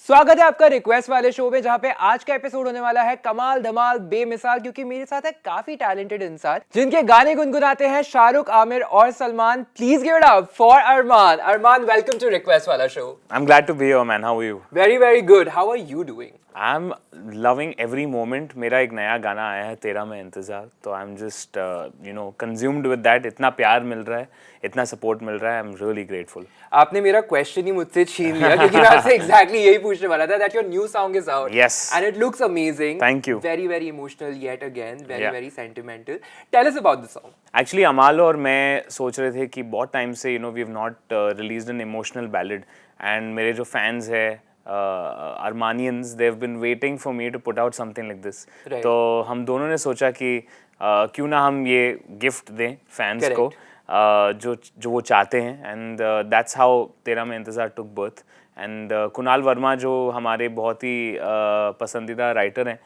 स्वागत है आपका रिक्वेस्ट वाले शो में, जहां पे आज का एपिसोड होने वाला है कमाल धमाल बेमिसाल, क्योंकि मेरे साथ है काफी टैलेंटेड इंसान जिनके गाने गुनगुनाते हैं शाहरुख, आमिर और Salman. Please give it up for Armaan. Armaan, welcome to request वाला show. I'm glad to be here, man. How are you? Very very good. How are you doing? I'm loving every moment. मेरा एक नया गाना आया है तेरा मैं इंतजार, तो I'm just consumed with that. इतना प्यार मिल रहा है, इतना सपोर्ट मिल रहा है. I'm really grateful. आपने मेरा क्वेश्चन ही मुझसे छीन लिया, क्योंकि मैं आपसे एग्जैक्टली यही पूछने वाला था। That your new song is out. Yes. And it looks amazing. Thank you. Very very emotional yet again, very Yeah. Very sentimental. Tell us about the song. Actually, Amaal और मैं सोच रहे थे कि बहुत टाइम से we have not released an emotional ballad, and मेरे जो fans हैं Armanians, they've been waiting for me to put out something like this. Right. तो हम दोनों ने सोचा कि क्यों ना हम ये गिफ्ट दें फैंस को जो वो चाहते हैं, एंड दैट्स हाउ तेरा मैं इंतज़ार took birth. And Kunal Verma जो हमारे बहुत ही पसंदीदा राइटर हैं,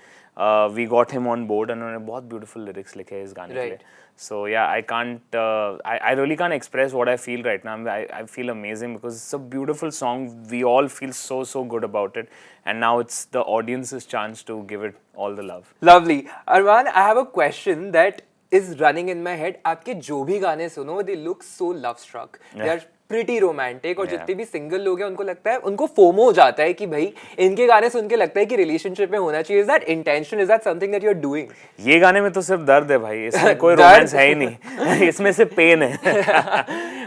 we got him on board, उन्होंने बहुत ब्यूटीफुल लिरिक्स लिखे हैं इस गाने के लिए। So yeah, I really can't express what I feel right now. I feel amazing because it's a beautiful song. We all feel so good about it, and now it's the audience's chance to give it all the love. Lovely. Arman, I have a question that is running in my head. आपके जो भी गाने सुनो, they look so love struck. They are pretty romantic. और जितने भी single लोग हैं उनको लगता है, उनको फोमो हो जाता है कि भाई इनके गाने सुन के लगता है कि रिलेशनशिप में होना चाहिए। Is that intention? Is that something that you're doing? ये गाने में तो सिर्फ दर्द है भाई, इसमें कोई रोमांस है ही नहीं इसमें से पेन है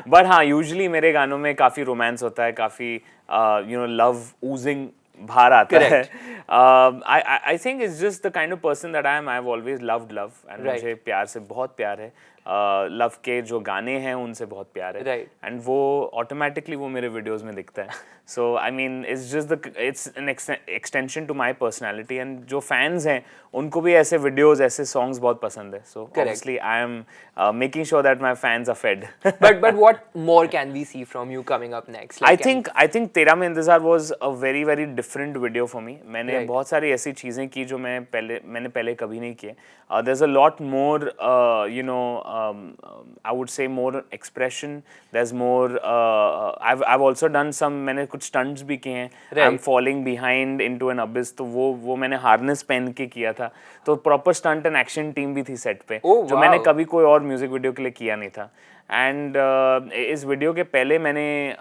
बट हाँ, यूजुअली मेरे गानों में काफी रोमांस होता है, काफी लव ऊजिंग बाहर आता है। I think it's just the kind of person that I am. I've always loved love, and मुझे प्यार से बहुत प्यार है। लव के जो गाने हैं उनसे बहुत प्यार है, एंड वो ऑटोमेटिकली वो मेरे वीडियोस में दिखता है। So I mean it's an extension to my personality, and जो फैंस हैं उनको भी ऐसे वीडियोस, ऐसे सॉन्ग्स बहुत पसंद है। So obviously I am making sure that my fans are fed. but what more can we see from you coming up next? I think तेरा मैं इंतजार was a very different video for me. मैंने बहुत सारी ऐसी चीजें की जो मैंने पहले कभी नहीं किए। There's a lot more I would say more expression. There's more I've also done some, मैंने कुछ stunts भी किए हैं। I'm falling behind into an abyss, तो वो मैंने हार्नेस पहन के किया था, तो proper stunt and action team भी थी सेट पे, जो मैंने कभी कोई और म्यूजिक वीडियो के लिए किया नहीं था। एंड इस वीडियो के पहले मैंने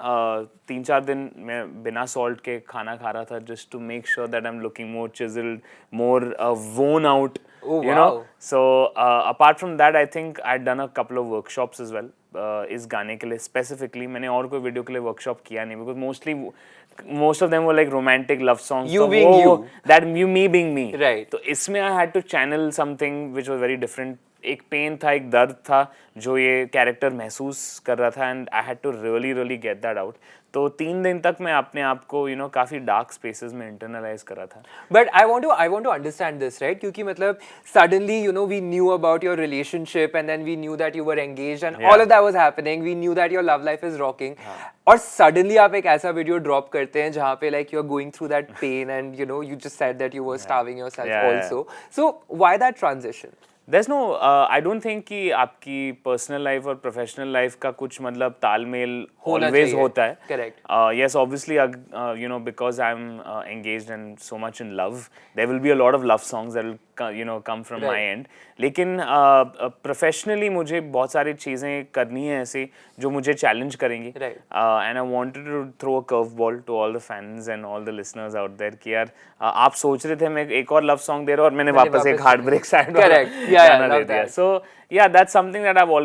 3-4 दिन मैं बिना सॉल्ट के खाना खा रहा था, just to make sure that I am looking more chiselled, more worn out, you know. So apart from that, I think I'd done a couple of workshops as well. इस गाने के लिए स्पेसिफिकली मैंने और कोई वीडियो के लिए workshop किया नहीं, because most of them were like romantic love songs. You being you. That me being me. Right. तो इसमें I had to channel something which was very different. एक पेन था, एक दर्द था जो ये कैरेक्टर महसूस कर रहा था, and I had to really get that out. तो 3 दिन तक मैं अपने आप को काफी डार्क स्पेसेस में इंटरनलाइज कर रहा था। But I want to understand this, right? क्योंकि मतलब suddenly we knew about your relationship, and then we knew that you were engaged, and all of that was happening. We knew that your love life is rocking, और suddenly आप एक ऐसा video drop करते हैं जहाँ पे like you are going through that pain, and you just said that you were starving yourself also. So why that transition? There's no, I don't think कि आपकी पर्सनल लाइफ और प्रोफेशनल लाइफ का कुछ मतलब तालमेल always होता है। Correct. Yes, obviously, because I'm engaged and so much in love, there will be a lot of love songs that will come from my end. लेकिन प्रोफेशनली मुझे बहुत सारी चीज़ें करनी है ऐसी जो मुझे चैलेंज करेंगी, and I wanted to throw a curveball to all the fans and all the listeners out there कि यार आप सोच रहे थे मैं एक और लव सॉन्ग दे रहा हूँ और मैंने वापस एक हार्ट ब्रेक सैड गाना दे दिया। So yeah, that's something that I've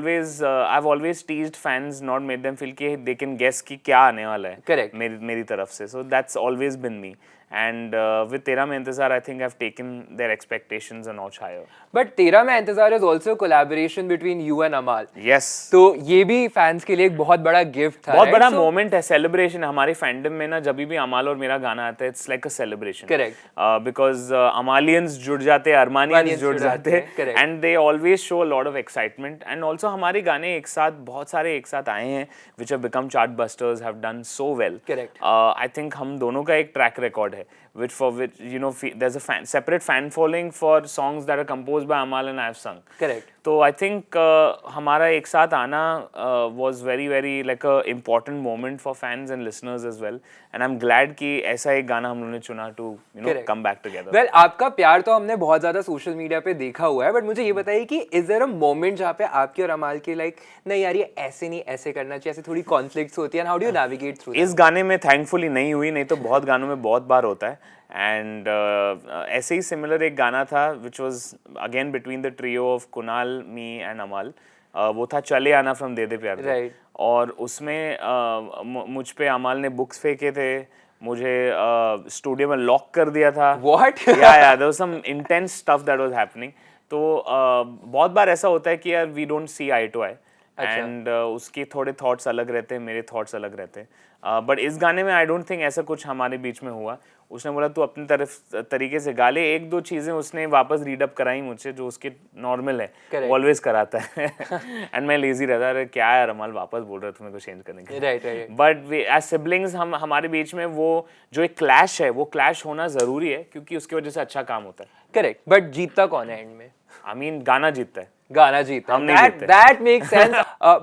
always teased fans, not made them feel कि they can guess कि क्या आने वाला है मेरी तरफ से। So that's always been me. And with तेरा मैं इंतजार, I think I've taken their expectations a notch higher. But तेरा मैं इंतजार is also a collaboration between you and Amal. Yes. तो ये भी फैंस के लिए एक बहुत बड़ा गिफ्ट था, बहुत बड़ा मोमेंट है, सेलिब्रेशन है हमारे फैंडम में ना। जब भी अमाल और मेरा गाना आता है, it's like a celebration. Correct. Because Amaalians जुड़ जाते हैं, अरमानियंस जुड़ जाते हैं, and they always show a lot of excitement. And also हमारे गाने एक साथ, बहुत सारे एक साथ आए हैं which have become chart busters, have done so well. Correct. I think हम दोनों का एक ट्रैक रिकॉर्ड है which there's a separate fan following for songs that are composed by Amal and I have sung. Correct. तो I think हमारा एक साथ आना was very very like a important moment for fans and listeners as well, and I am glad कि ऐसा एक गाना हम लोगों ने चुना to come back together. Well आपका प्यार तो हमने बहुत ज्यादा सोशल मीडिया पे देखा हुआ है, बट मुझे ये बताइए कि इज देयर अ मोमेंट जहाँ पे आपके और अमाल के लाइक नहीं यार ये ऐसे नहीं ऐसे करना चाहिए, ऐसे थोड़ी कॉन्फ्लिक्ट्स होती है, how do you navigate through? इस गाने में थैंकफुली नहीं हुई, नहीं तो बहुत गानों में बहुत बार होता है। एंड ऐसे ही सिमिलर एक गाना था which was again between the trio of Kunal, me and अमाल, वो था चले आना फ्रॉम दे दे प्यार दे। Right. और उसमें मुझ पे अमाल ने बुक्स फेंके थे, मुझे स्टूडियो में लॉक कर दिया था। What? या there was some intense stuff that was happening. तो बहुत बार ऐसा होता है कि यार we don't see eye to eye, and उसके थोड़े थॉट्स अलग रहते हैं, मेरे थॉट्स अलग रहते हैं। बट इस गाने में आई डोंट थिंक ऐसा कुछ हमारे बीच में हुआ। उसने बोला तू अपनी तरफ तरीके से गा ले, एक दो चीज़ें उसने वापस रीड अप कराई मुझसे जो उसके नॉर्मल है, वो ऑलवेज कराता है। एंड मैं लेजी रहता, अरे क्या यार अमल वापस बोल रहा है तुम्हें को चेंज करने के। Right. But we as siblings हमारे बीच में वो जो एक क्लैश है, वो क्लैश होना ज़रूरी है क्योंकि उसकी वजह से अच्छा काम होता है। करेक्ट, बट जीतता कौन है एंड में? आई मीन गाना जीतता है, गाना जीता हम नहीं जीतते। that makes sense.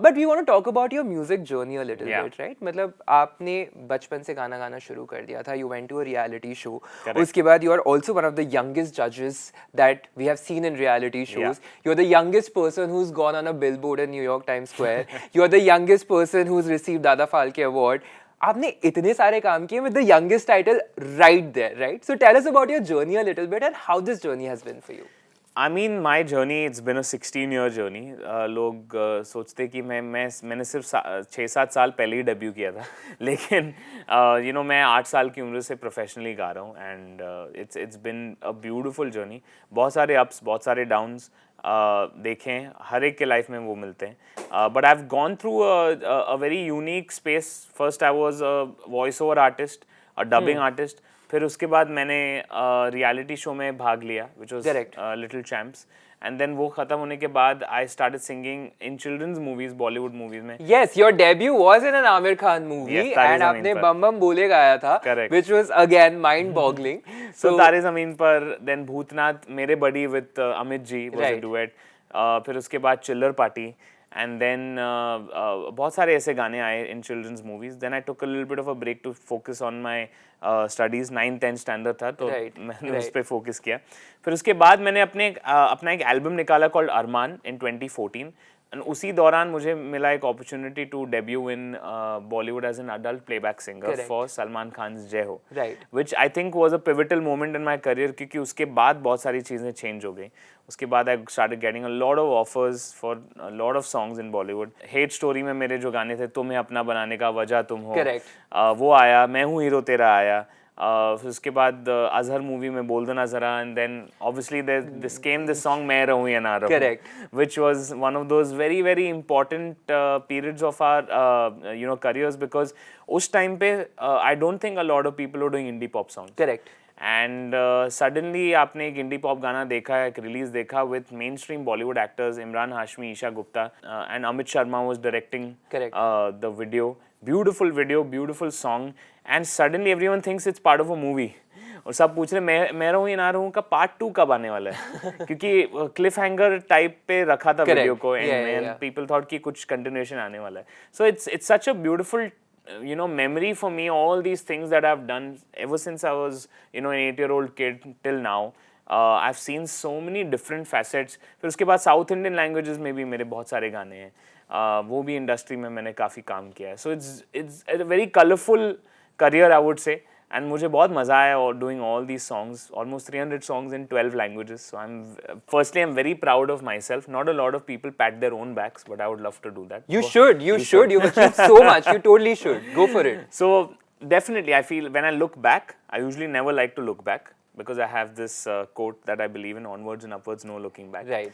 But we want to talk about your music journey a little Yeah. bit, right? मतलब आपने बचपन से गाना गाना शुरू कर दिया था, you went to a reality show. Correct. उसके बाद you are also one of the youngest judges that we have seen in reality shows. You're the youngest person who's gone on a billboard in New York Times Square. You're the youngest person who's received Dada Phalke Award. आपने इतने सारे काम किए with the youngest title right there, right? So tell us about your journey a little bit and how this journey has been for you. I mean, my journey, it's been a 16-year journey. लोग सोचते कि मैंने सिर्फ 6-7 साल पहले ही debut किया था, लेकिन मैं 8 साल की उम्र से प्रोफेशनली गा रहा हूँ, and it's been a beautiful journey. बहुत सारे अप्स, बहुत सारे डाउन्स देखें, हर एक के लाइफ में वो मिलते हैं। But I have gone through a very unique space. First I was a voice over artist, a dubbing artist. फिर उसके बाद मैंने रियलिटी शो में भाग लिया which was Little Champs, and then वो खत्म होने के बाद I started singing in children's movies, Bollywood movies में। Yes, your debut was in an Amir Khan movie, Yes, तारे and ज़मीन आपने पर। बम बम बोले गाया था, Correct. which was again mind-boggling. So तारे ज़मीन पर, देन भूतनाथ मेरे बड़ी with Amit ji was a Right. Duet. फिर उसके बाद चिल्लर पार्टी, एंड देन बहुत सारे ऐसे गाने आए in children's movies. Then I took a little bit of a break to focus on my studies. 9th-10th standard था, तो मैंने उस पर फोकस किया। फिर उसके बाद मैंने अपना एक एल्बम निकाला कॉल्ड अरमान इन 2014, एंड उसी दौरान मुझे मिला एक opportunity to debut in Bollywood as an adult playback singer for Salman Khan Jai Ho, Right. which I think was a pivotal moment in my career, क्योंकि उसके बाद बहुत सारी चीज़ें चेंज हो गई। उसके बाद I started getting a lot of offers for a lot of songs in Bollywood. Hate Story में मेरे जो गाने थे, तुम्हें अपना बनाने का वजह तुम हो, Correct. वो आया, मैं हूँ हीरो तेरा आया। फिर उसके बाद अजहर मूवी में बोल Do Na Zara, and then obviously this came this song Main Rahoon या ना रहूँ, Correct. which was one of those very very important periods of our careers, because उस टाइम पे I don't think a lot of people were doing indie pop songs. Correct. And suddenly आपने एक indie pop गाना देखा, एक release देखा with main stream Bollywood actors Imran Hashmi, Esha Gupta, and Amit Sharma was directing the video. Beautiful video, beautiful song, and suddenly everyone thinks it's part of a movie. और सब पूछ रहे मैं रहूँ या ना रहूँ का पार्ट 2 कब आने वाला है, क्योंकि क्लिफ हैंगर टाइप पे रखा था वीडियो को, एंड पीपल थॉट कि कुछ कंटिन्यूएशन आने वाला है। So it's such a beautiful memory for me, all these things that I've done ever since I was an 8-year-old kid till now. I've seen so many different facets. फिर उसके बाद south Indian languages में भी मेरे बहुत सारे गाने हैं, वो भी इंडस्ट्री में मैंने काफ़ी काम किया है। So it's a very colourful career I would say, and मुझे बहुत मज़ा आया doing all these songs, almost 300 songs in 12 languages. So I'm very proud of myself. Not a lot of people pat their own backs, but I would love to do that. You should. You've achieved so much. You totally should. Go for it. So definitely, I feel when I look back, I usually never like to look back, because I have this quote that I believe in: onwards and upwards, no looking back. Right.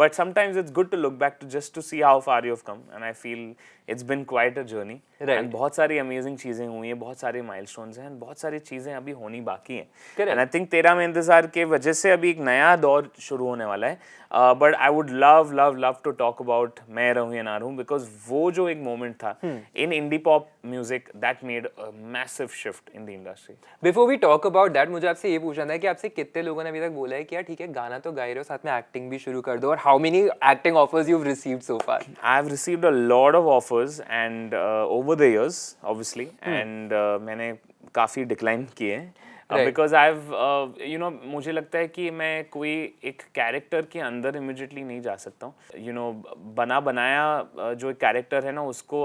But sometimes it's good to look back just to see how far you've come, and I feel it's been quite a journey. Right. And बहुत सारी amazing चीजें हुई हैं, बहुत सारे milestones हैं, बहुत सारी चीजें अभी होनी बाकी हैं. Correct. एंड आई थिंक तेरा में इंतजार के वजह से अभी एक नया दौर शुरू होने वाला है. But I would love love love to talk about Main Rahoon या ना रहूं, बिकॉज वो जो एक मोमेंट था in indie pop music that made a massive shift in the industry. Before we talk about that, मुझे आपसे ये पूछना है कि आपसे कितने लोगों ने अभी तक बोला है कि यार ठीक है गाना तो गा रहे हो, साथ में एक्टिंग भी शुरू कर दो, और how many acting offers you have received so far? I've received a lot of offers and over the years, obviously, and मैंने काफ़ी decline किए हैं. Right. Because I've you know, मुझे लगता है कि मैं कोई एक कैरेक्टर के अंदर इमिडिएटली नहीं जा सकता हूँ. You know, बना बनाया जो एक कैरेक्टर है ना, उसको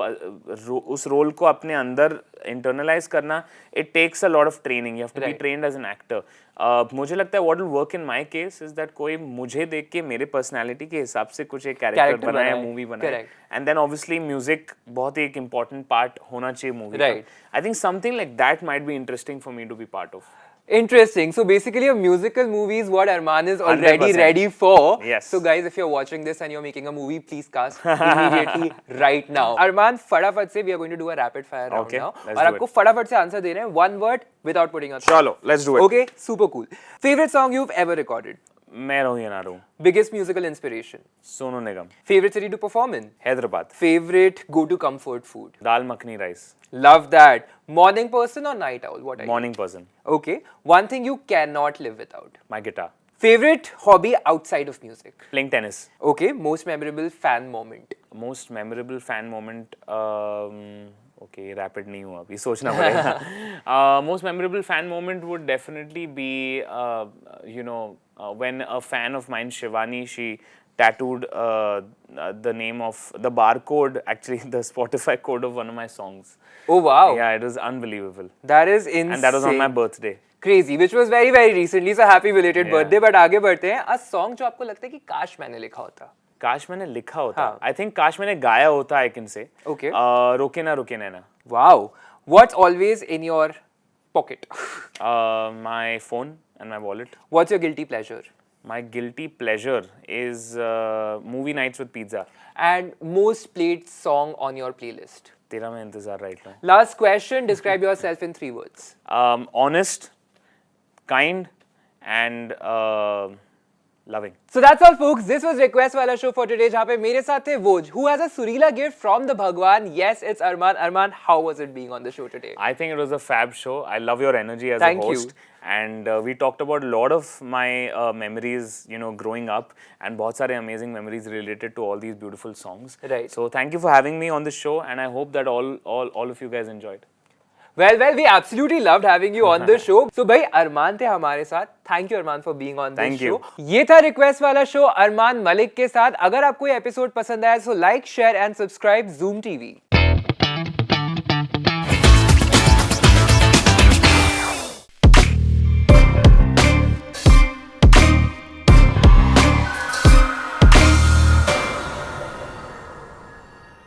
उस रोल को अपने अंदर इंटरनलाइज करना, it takes a lot of training. You have to be trained as an actor. मुझे लगता है what will work in my case is that कोई मुझे देख के मेरे पर्सनालिटी के हिसाब से कुछ एक कैरेक्टर बनाए, मूवी बनाए, एंड देन ऑब्वियसली म्यूजिक बहुत ही एक इंपॉर्टेंट पार्ट होना चाहिए मूवी का. I think something like that might be interesting for me to be part of. Interesting. So basically, a musical movie is what Arman is already 100%. ready for. Yes. So guys, if you're watching this and you're making a movie, please cast immediately right now. Arman, फटाफट से we are going to do a rapid fire round Okay, now. let's और do आपको it. फटाफट से answer देना है, one word without putting a thought. चलो, let's do it. Okay, super cool. Favorite song you've ever recorded? मैं रहूं या ना रहूं. Biggest musical inspiration? Sonu Nigam. Favorite city to perform in? Hyderabad. Favorite go-to comfort food? Dal makhani rice. Love that. Morning person or night owl? What are you? Morning person. Okay. One thing you cannot live without? My guitar. Favorite hobby outside of music? Playing tennis. Okay. Most memorable fan moment? Most memorable fan moment. Okay, rapid नहीं हुआ अभी, सोचना पड़ेगा. Most memorable fan moment would definitely be, you know, when a fan of mine, Shivani, she tattooed the name of the barcode, actually the Spotify code of one of my songs. Oh wow. Yeah, it was unbelievable. That is insane. And that was on my birthday. Crazy, which was very very recently. So happy belated Yeah. birthday. But आगे बढ़ते हैं. A song जो आपको लगता है कि काश मैंने लिखा होता. काश मैंने लिखा होता. हाँ. I think काश मैंने गाया होता, I can say. Okay. रोके ना रुके नैना. Wow. What's always in your pocket? My phone and my wallet. What's your guilty pleasure? My guilty pleasure is movie nights with pizza. And most played song on your playlist? तेरा मैं इंतजार right now. Last question. Describe yourself in 3 words. Honest, kind, and loving. So that's all folks. This was Request Wala Show for today, जहाँ पे मेरे साथ थे Woj, who has a Surila gift from the Bhagwan. Yes, it's Arman. Arman, how was it being on the show today? I think it was a fab show. I love your energy as Thank a host. you. And we talked about a lot of my memories, you know, growing up, and बहुत सारे amazing memories related to all these beautiful songs. Right. So thank you for having me on the show, and I hope that all of you guys enjoyed. Well, we absolutely loved having you on the show. So भाई अरमान थे हमारे साथ. Thank you Armaan for being on this Thank show. you. ये था request वाला show Armaan Malik के साथ. अगर आपको ये एपिसोड पसंद आया तो like, share and subscribe Zoom TV.